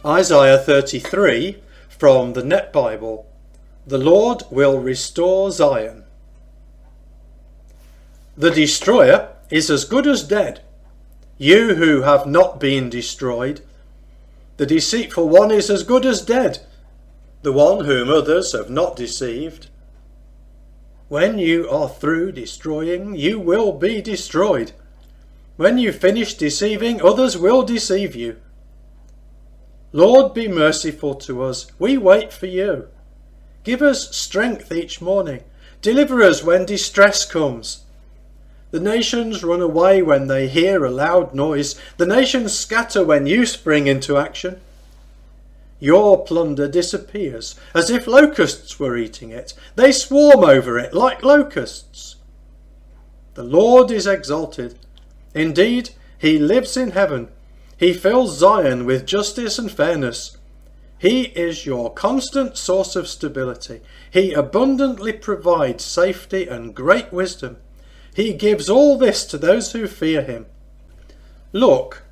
Isaiah 33 from the Net Bible. The Lord will restore Zion. The destroyer is as good as dead, you who have not been destroyed. The deceitful one is as good as dead, the one whom others have not deceived. When you are through destroying, you will be destroyed. When you finish deceiving, others will deceive you. Lord, be merciful to us. We wait for you. Give us strength each morning. Deliver us when distress comes. The nations run away when they hear a loud noise. The nations scatter when you spring into action. Your plunder disappears as if locusts were eating it. They swarm over it like locusts. The Lord is exalted. Indeed, he lives in heaven. He fills Zion with justice and fairness. He is your constant source of stability. He abundantly provides safety and great wisdom. He gives all this to those who fear him. Look,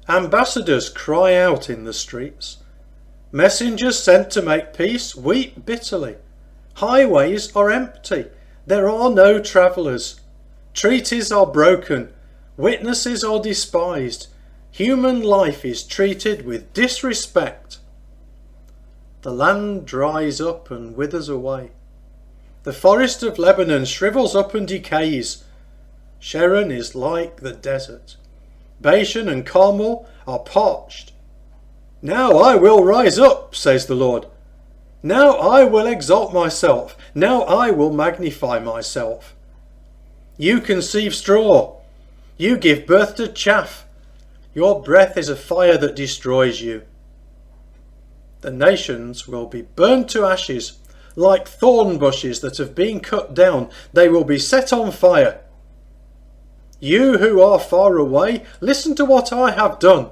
ambassadors cry out in the streets. Messengers sent to make peace weep bitterly. Highways are empty. There are no travellers. Treaties are broken. Witnesses are despised. Human life is treated with disrespect. The land dries up and withers away. The forest of Lebanon shrivels up and decays. Sharon is like the desert. Bashan and Carmel are parched. Now I will rise up, says the Lord. Now I will exalt myself. Now I will magnify myself. You conceive straw. You give birth to chaff. Your breath is a fire that destroys you. The nations will be burned to ashes, like thorn bushes that have been cut down. They will be set on fire. You who are far away, listen to what I have done.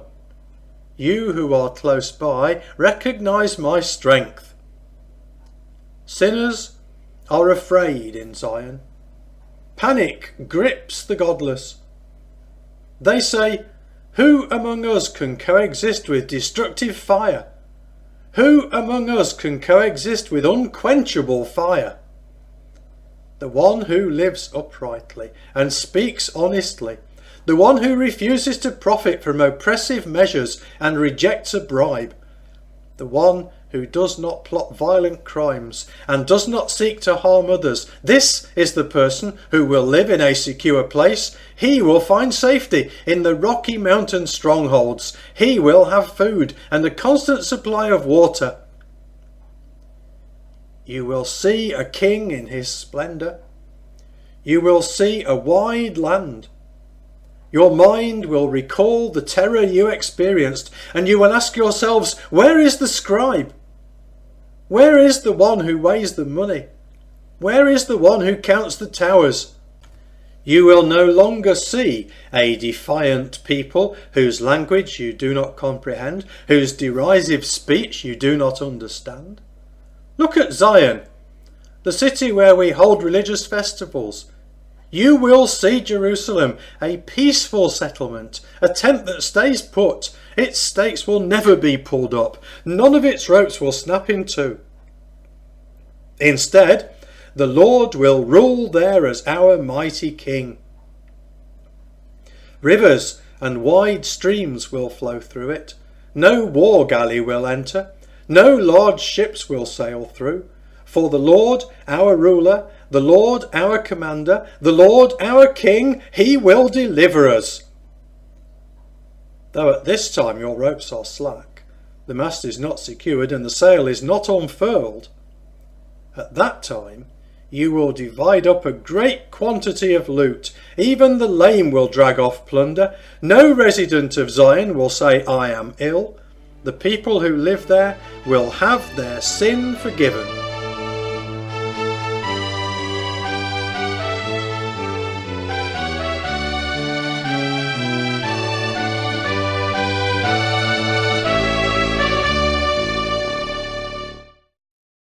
You who are close by, recognize my strength. Sinners are afraid in Zion. Panic grips the godless. They say, who among us can coexist with destructive fire? Who among us can coexist with unquenchable fire? The one who lives uprightly and speaks honestly, the one who refuses to profit from oppressive measures and rejects a bribe, the one who does not plot violent crimes and does not seek to harm others. This is the person who will live in a secure place. He will find safety in the rocky mountain strongholds. He will have food and a constant supply of water. You will see a king in his splendour. You will see a wide land. Your mind will recall the terror you experienced, and you will ask yourselves, where is the scribe? Where is the one who weighs the money? Where is the one who counts the towers? You will no longer see a defiant people whose language you do not comprehend, whose derisive speech you do not understand. Look at Zion, the city where we hold religious festivals. You will see Jerusalem, a peaceful settlement, a tent that stays put. Its stakes will never be pulled up. None of its ropes will snap in two. Instead, the Lord will rule there as our mighty King. Rivers and wide streams will flow through it. No war galley will enter. No large ships will sail through. For the Lord, our ruler, the Lord, our commander, the Lord, our King, he will deliver us. Though at this time your ropes are slack, the mast is not secured and the sail is not unfurled, at that time you will divide up a great quantity of loot. Even the lame will drag off plunder. No resident of Zion will say, I am ill. The people who live there will have their sin forgiven.